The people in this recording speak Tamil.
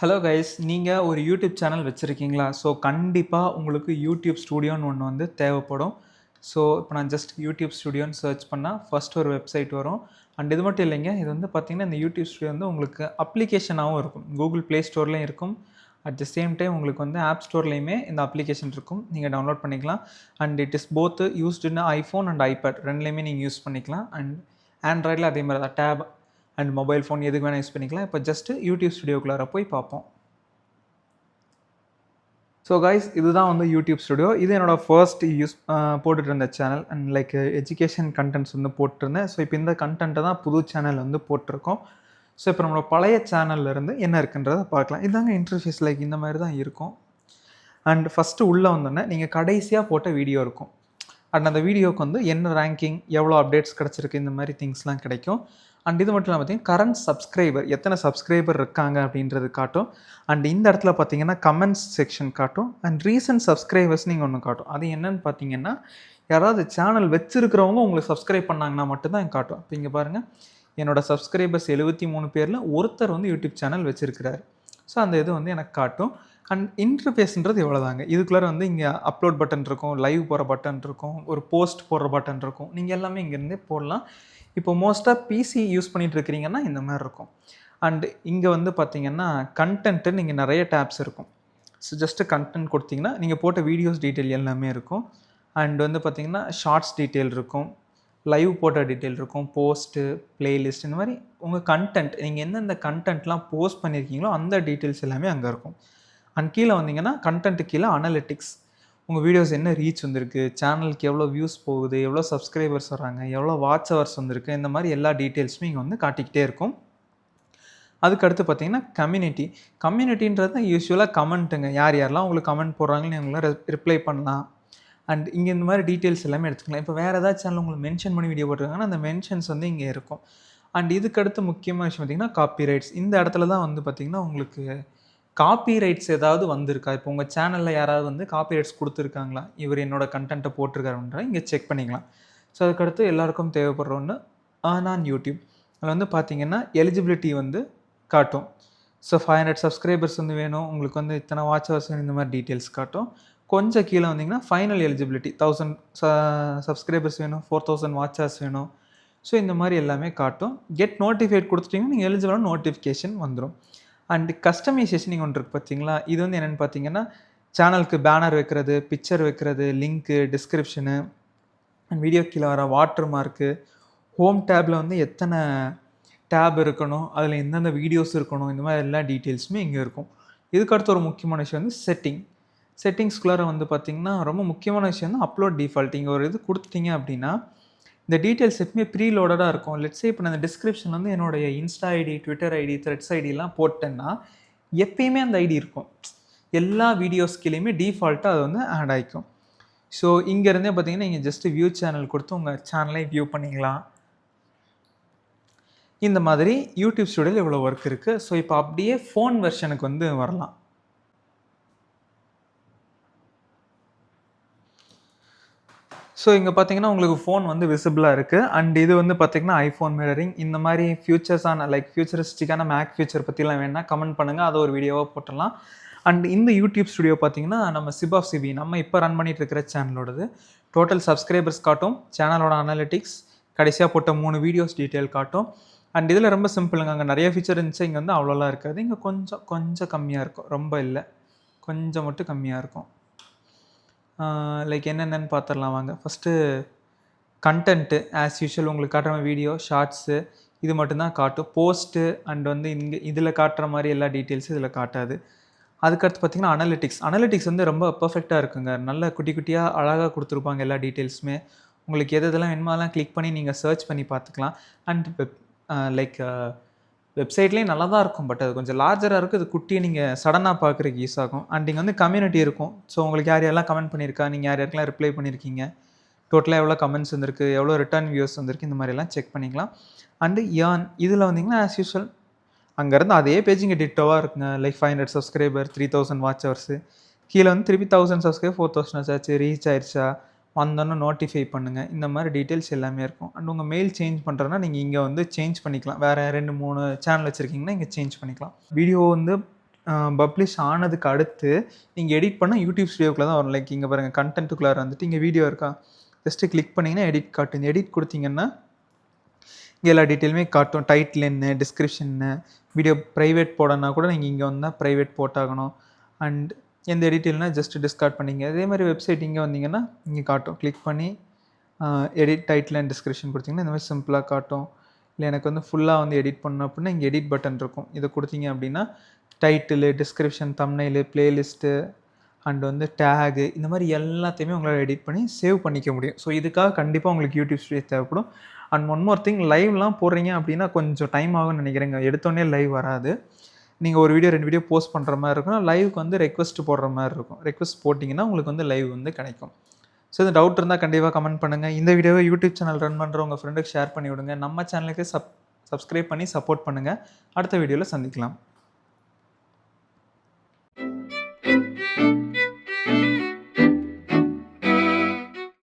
ஹலோ கைஸ், நீங்கள் ஒரு யூடியூப் சேனல் வச்சுருக்கீங்களா? ஸோ கண்டிப்பாக உங்களுக்கு யூடியூப் ஸ்டுடியோன்னு ஒன்று வந்து தேவைப்படும். ஸோ இப்போ நான் ஜஸ்ட் யூடியூப் ஸ்டுடியோன்னு சர்ச் பண்ணால் ஃபர்ஸ்ட் ஒரு வெப்சைட் வரும். அண்ட் இது மட்டும் இல்லைங்க, இது வந்து பார்த்தீங்கன்னா இந்த யூடியூப் ஸ்டுடியோ வந்து உங்களுக்கு அப்ளிகேஷனாகவும் இருக்கும். கூகுள் ப்ளே ஸ்டோர்லேயும் இருக்கும். அட் த சேம் டைம் உங்களுக்கு வந்து ஆப் ஸ்டோர்லேயுமே இந்த அப்ளிகேஷன் இருக்கும். நீங்கள் டவுன்லோட் பண்ணிக்கலாம். And it is both used in iPhone and iPad ரெண்டுலேயுமே நீங்கள் யூஸ் பண்ணிக்கலாம். அண்ட் ஆண்ட்ராய்டில் அதே மாதிரி தான் டேப் அண்ட் மொபைல் ஃபோன் எதுக்கு வேணால் யூஸ் பண்ணிக்கலாம். இப்போ ஜஸ்ட்டு யூடியூப் ஸ்டுடியோக்குள்ளார போய் பார்ப்போம். ஸோ கைஸ், இதுதான் வந்து யூடியூப் ஸ்டுடியோ. இது என்னோடய ஃபர்ஸ்ட் போட்டுட்டு இருந்த channel. And like education contents வந்து போட்டிருந்தேன். ஸோ இப்போ இந்த கண்டென்ட்டை தான் புது சேனல் வந்து போட்டிருக்கோம். ஸோ இப்போ நம்மளோட பழைய சேனல்லேருந்து என்ன இருக்குன்றதை பார்க்கலாம். இதாங்க இன்டர்ஃபேஸ், லைக் இந்த மாதிரி தான் இருக்கும். அண்ட் ஃபஸ்ட்டு உள்ளே வந்தோடனே நீங்கள் கடைசியாக போட்ட வீடியோ இருக்கும். அண்ட் அந்த வீடியோவுக்கு வந்து என்ன ரேங்கிங், எவ்வளோ அப்டேட்ஸ் கிடச்சிருக்கு, இந்த மாதிரி திங்ஸ்லாம் கிடைக்கும். அண்ட் இது மட்டும் இல்லாமல் பார்த்தீங்கன்னா கரண்ட் சப்ஸ்கிரைபர், எத்தனை சப்ஸ்கிரைபர் இருக்காங்க அப்படின்றது காட்டும். அண்ட் இந்த இடத்துல பார்த்தீங்கன்னா கமெண்ட்ஸ் செக்ஷன் காட்டும். அண்ட் ரீசன்ட் சப்ஸ்கிரைபர்ஸ் நீங்கள் ஒன்று காட்டும். அது என்னன்னு பார்த்தீங்கன்னா, யாராவது சேனல் வச்சுருக்கிறவங்க உங்களுக்கு சப்ஸ்கிரைப் பண்ணாங்கன்னா மட்டும்தான் காட்டும். இப்போ இங்கே பாருங்கள், என்னோடய சப்ஸ்கிரைபர்ஸ் 73 பேரில் ஒருத்தர் வந்து யூடியூப் சேனல் வச்சுருக்கிறார். ஸோ அந்த இது வந்து எனக்கு காட்டும். அண்ட் இன்டர்ஃபேஸ்ன்றது இவ்வளோதாங்க. இதுக்குள்ளார வந்து இங்கே அப்லோட் பட்டன் இருக்கும், லைவ் போகிற பட்டன் இருக்கும், ஒரு போஸ்ட் போடுற பட்டன் இருக்கும். நீங்கள் எல்லாமே இங்கேருந்தே போடலாம். இப்போ மோஸ்ட்டாக பிசி யூஸ் பண்ணிகிட்டு இருக்கிறீங்கன்னா இந்த மாதிரி இருக்கும். அண்ட் இங்கே வந்து பார்த்தீங்கன்னா கண்டென்ட்டு நீங்கள் நிறைய டேப்ஸ் இருக்கும். ஸோ ஜஸ்ட்டு கண்டென்ட் கொடுத்தீங்கன்னா நீங்கள் போட்ட வீடியோஸ் டீட்டெயில் எல்லாமே இருக்கும். அண்ட் வந்து பார்த்தீங்கன்னா ஷார்ட்ஸ் டீட்டெயில் இருக்கும், லைவ் போட்ட டீட்டெயில் இருக்கும், போஸ்ட்டு, பிளேலிஸ்ட், இந்த மாதிரி உங்கள் கண்டென்ட் நீங்கள் எந்தெந்த கண்டென்ட்லாம் போஸ்ட் பண்ணியிருக்கீங்களோ அந்த டீட்டெயில்ஸ் எல்லாமே அங்கே இருக்கும். அண்ட் கீழே வந்தீங்கன்னா கண்டென்ட்டு கீழே அனலிட்டிக்ஸ், உங்கள் வீடியோஸ் என்ன ரீச் வந்திருக்கு, சேனலுக்கு எவ்வளோ வியூஸ் போகுது, எவ்வளோ சப்ஸ்கிரைபர்ஸ் வர்றாங்க, எவ்வளோ வாட்ச் ஹவர்ஸ் வந்திருக்கு, இந்த மாதிரி எல்லா டீட்டெயில்ஸுமே இங்கே வந்து காட்டிக்கிட்டே இருக்கும். அதுக்கடுத்து பார்த்தீங்கன்னா கம்யூனிட்டின்றது யூஸ்வலாக கமெண்ட்டுங்க. யார் யாரெல்லாம் உங்களுக்கு கமெண்ட் போடுறாங்கன்னு நீங்களாம் ரிப்ளை பண்ணலாம். அண்ட் இங்கே இந்த மாதிரி டீட்டெயில்ஸ் எல்லாமே எடுத்துக்கலாம். இப்போ வேறு ஏதாவது சேனல் உங்களுக்கு மென்ஷன் பண்ணி வீடியோ போட்டிருக்காங்கன்னா அந்த மென்ஷன்ஸ் வந்து இங்கே இருக்கும். அண்ட் இதுக்கடுத்து முக்கியமான விஷயம் பார்த்திங்கன்னா காப்பிரைட்ஸ். இந்த இடத்துல தான் வந்து பார்த்திங்கன்னா உங்களுக்கு காப்பிரைட்ஸ் ஏதாவது வந்திருக்கா, இப்போ உங்கள் சேனலில் யாராவது வந்து காப்பிரைட்ஸ் கொடுத்துருக்காங்களா, இவர் என்னோடய கண்டென்ட்டை போட்டிருக்காருன்ற இங்கே செக் பண்ணிக்கலாம். ஸோ அதுக்கடுத்து எல்லாருக்கும் தேவைப்படுற ஒன்று ஆன் யூடியூப். அதில் வந்து பார்த்திங்கன்னா எலிஜிபிலிட்டி வந்து காட்டும். ஸோ 500 சப்ஸ்கிரைபர்ஸ் வந்து வேணும், உங்களுக்கு வந்து இத்தனை வாட்ச் ஹவர்ஸ் வேணும், இந்த மாதிரி டீட்டெயில்ஸ் காட்டும். கொஞ்சம் கீழே வந்தீங்கன்னா ஃபைனல் எலிஜிபிலிட்டி 1000 சப்ஸ்கிரைபர்ஸ் வேணும், 4000 வாட்ச் ஹவர்ஸ் வேணும். ஸோ இந்த மாதிரி எல்லாமே காட்டும். கெட் நோட்டிஃபைட் கொடுத்துட்டிங்கன்னா நீங்கள் எலிஜிபிளான நோட்டிஃபிகேஷன் வந்துடும். அண்ட் கஸ்டமைசேஷன் ஒன்று இருக்குது பார்த்தீங்களா, இது வந்து என்னென்னு பார்த்தீங்கன்னா சேனலுக்கு பேனர் வைக்கிறது, பிக்சர் வைக்கிறது, லிங்க்கு, டிஸ்கிரிப்ஷனு, அண்ட் வீடியோ கீழே வர வாட்டர் மார்க்கு, ஹோம் டேப்பில் வந்து எத்தனை டேப் இருக்கணும், அதில் எந்தெந்த வீடியோஸ் இருக்கணும், இந்த மாதிரி எல்லா டீட்டெயில்ஸுமே இங்கே இருக்கும். இதுக்கடுத்து ஒரு முக்கியமான விஷயம் வந்து செட்டிங்ஸ்குள்ளார வந்து பார்த்திங்கன்னா ரொம்ப முக்கியமான விஷயம் வந்து அப்லோட் டிஃபால்ட். இங்கே ஒரு இது கொடுத்துட்டீங்க அப்படின்னா இந்த டீட்டெயில்ஸ் எப்பவுமே ப்ரீலோடடாக இருக்கும். லெட்ஸே இப்போ நான் இந்த டிஸ்கிரிப்ஷன் வந்து என்னுடைய Insta ID, Twitter ID, threads ஐடிலாம் போட்டேன்னா எப்பயுமே அந்த ஐடி இருக்கும். எல்லா வீடியோஸ் கீழேயுமே டிஃபால்ட்டாக அது வந்து ஆட் ஆகிக்கும். ஸோ இங்கேருந்தே பார்த்தீங்கன்னா நீங்கள் ஜஸ்ட்டு வியூ சேனல் கொடுத்து உங்கள் சேனலை வியூ பண்ணிக்கலாம். இந்த மாதிரி யூடியூப் ஸ்டுடியோவில் இவ்வளோ ஒர்க் இருக்குது. ஸோ இப்போ அப்படியே ஃபோன் வெர்ஷனுக்கு வந்து வரலாம். ஸோ இங்கே பார்த்தீங்கன்னா உங்களுக்கு ஃபோன் வந்து விசிபிளாக இருக்குது. அண்ட் இது வந்து பார்த்தீங்கன்னா ஐஃபோன் மிரரிங். இந்த மாதிரி ஃபியூச்சர்ஸான லைக் ஃபியூச்சரிஸ்டிக்கான மேக் ஃபியூச்சர் பற்றிலாம் வேணா கமெண்ட் பண்ணுங்கள், அதை ஒரு வீடியோவாக போட்டலாம். அண்ட் இந்த யூடியூப் ஸ்டுடியோ பார்த்தீங்கன்னா நம்ம சிப் ஆஃப் சிபி நம்ம இப்போ ரன் பண்ணிட்டு இருக்கிற சேனலோடது. டோட்டல் சப்ஸ்கிரைபர்ஸ் காட்டும், சேனலோட அனாலிட்டிக்ஸ், கடைசியாக போட்ட 3 வீடியோஸ் டீட்டெயில் காட்டும். அண்ட் இதில் ரொம்ப சிம்பிளுங்க, அங்கே நிறைய ஃபீச்சர் இருந்துச்சு, இங்கே வந்து அவ்வளோலாம் இருக்காது. இங்கே கொஞ்சம் கம்மியாக இருக்கும், ரொம்ப இல்லை, கொஞ்சம் மட்டும் கம்மியாக இருக்கும். லைக் என்னென்னு பார்த்துடலாம் வாங்க. ஃபஸ்ட்டு கண்டென்ட்டு ஆஸ் யூஷுவல் உங்களுக்கு காட்டுற மாதிரி வீடியோ, ஷார்ட்ஸு, இது மட்டும்தான் காட்டும். போஸ்ட்டு அண்ட் வந்து இங்கே இதில் காட்டுற மாதிரி எல்லா டீட்டெயில்ஸும் இதில் காட்டாது. அதுக்கடுத்து பார்த்திங்கன்னா அனலிட்டிக்ஸ் வந்து ரொம்ப பர்ஃபெக்டாக இருக்குங்க. நல்ல குட்டி குட்டியாக அழகாக கொடுத்துருப்பாங்க எல்லா டீட்டெயில்ஸுமே. உங்களுக்கு எதெல்லாம் வேணுமாலாம் கிளிக் பண்ணி நீங்கள் சர்ச் பண்ணி பார்த்துக்கலாம். அண்ட் லைக் வெப்சைட்லேயும் நல்லா தான் இருக்கும், பட் அது கொஞ்சம் லார்ஜராக இருக்கும். இது குட்டியை நீங்கள் சடனாக பார்க்குறதுக்கு யூஸ் ஆகும். அண்ட் இங்கே வந்து கம்யூனிட்டி இருக்கும். ஸோ உங்களுக்கு யார் யாரெல்லாம் கமெண்ட் பண்ணியிருக்கா, நீங்கள் யார் யாருக்கெல்லாம் ரிப்ளை பண்ணியிருக்கீங்க, டோட்டலாக எவ்வளோ கமெண்ட்ஸ் வந்திருக்கு, எவ்வளோ ரிட்டர்ன் வியூஸ் வந்திருக்கு, இந்த மாதிரிலாம் செக் பண்ணிக்கலாம். அண்டு இதில் வந்தீங்கன்னா ஆஸ் யூஷுவல் அங்கேருந்து அதே பேஜ் இங்கே டிட்டோவாக இருக்குங்க. லைக் 500 சப்ஸ்கிரைபர், 3000 வாட்ச் ஹவர்ஸு, கீழே வந்து திருப்பி 1000 சப்ஸ்கிரைபர், 4000 ஆச்சு, ரீச் ஆயிடுச்சா, வந்தோன்னு நோட்டிஃபை பண்ணுங்கள், இந்த மாதிரி டீட்டெயில்ஸ் எல்லாமே இருக்கும். அண்ட் உங்கள் மெயில் சேஞ்ச் பண்ணுறதுனா நீங்கள் இங்கே வந்து சேஞ்ச் பண்ணிக்கலாம். வேறு 2-3 சேனல் வச்சுருக்கீங்கன்னா இங்கே சேஞ்ச் பண்ணிக்கலாம். வீடியோ வந்து பப்ளிஷ் ஆனதுக்கு அடுத்து நீங்கள் எடிட் பண்ணால் யூடியூப் ஸ்டுடியோக்குள்ள தான் வரும். லைக் இங்கே பாருங்கள், கண்டென்ட்டுக்குள்ளார வந்துட்டு இங்கே வீடியோ இருக்கா, ஜஸ்ட்டு கிளிக் பண்ணிங்கன்னா எடிட் காட்டும். இந்த எடிட் கொடுத்தீங்கன்னா இங்கே எல்லா டீட்டெயிலுமே காட்டும். டைட்டில் என்ன, டிஸ்கிரிப்ஷன் என்ன, வீடியோ ப்ரைவேட் போடனா கூட நீங்கள் இங்கே வந்தால் ப்ரைவேட் போட்டாகணும். அண்ட் எந்த டீட்டெயில்னா ஜஸ்ட் டிஸ்கார்ட் பண்ணிங்க. அதே மாதிரி வெப்சைட் இங்கே வந்தீங்கன்னா இங்கே காட்டும். கிளிக் பண்ணி எடிட் டைட்டில் அண்ட் டிஸ்கிரிப்ஷன் கொடுத்தீங்கன்னா இந்த மாதிரி சிம்பிளாக காட்டும். இல்லை எனக்கு வந்து ஃபுல்லாக வந்து எடிட் பண்ணணும் அப்படின்னா இங்கே எடிட் பட்டன் இருக்கும். இதை கொடுத்தீங்க அப்படின்னா டைட்டிலு, டிஸ்கிரிப்ஷன், தம்ப்நெயிலு, பிளேலிஸ்ட்டு அண்ட் வந்து டேகு, இந்த மாதிரி எல்லாத்தையுமே உங்களால் எடிட் பண்ணி சேவ் பண்ணிக்க முடியும். ஸோ இதுக்காக கண்டிப்பாக உங்களுக்கு யூடியூப் ஸ்டுடியோ தேவைப்படும். அண்ட் ஒன் மோர் திங், லைவ்லாம் போடுறீங்க அப்படின்னா கொஞ்சம் டைம் ஆகும்னு நினைக்கிறேங்க. எடுத்தோடனே லைவ் வராது. நீங்கள் ஒரு வீடியோ 2 வீடியோ போஸ்ட் பண்ணுற மாதிரி இருக்குன்னா லைவுக்கு வந்து ரெக்வஸ்ட் போடுற மாதிரி இருக்கும். ரெக்வஸ்ட் போட்டிங்கன்னா உங்களுக்கு வந்து லைவ் வந்து கிடைக்கும். ஸோ இந்த டவுட் இருந்தால் கண்டிப்பாக கமெண்ட் பண்ணுங்கள். இந்த வீடியோவை யூடியூப் சேனல் ரன் பண்ணுற உங்கள் ஃப்ரெண்டுக்கு ஷேர் பண்ணி விடுங்க. நம்ம சேனலுக்கு சப்ஸ்கிரைப் பண்ணி சப்போர்ட் பண்ணுங்கள். அடுத்த வீடியோவில் சந்திக்கலாம்.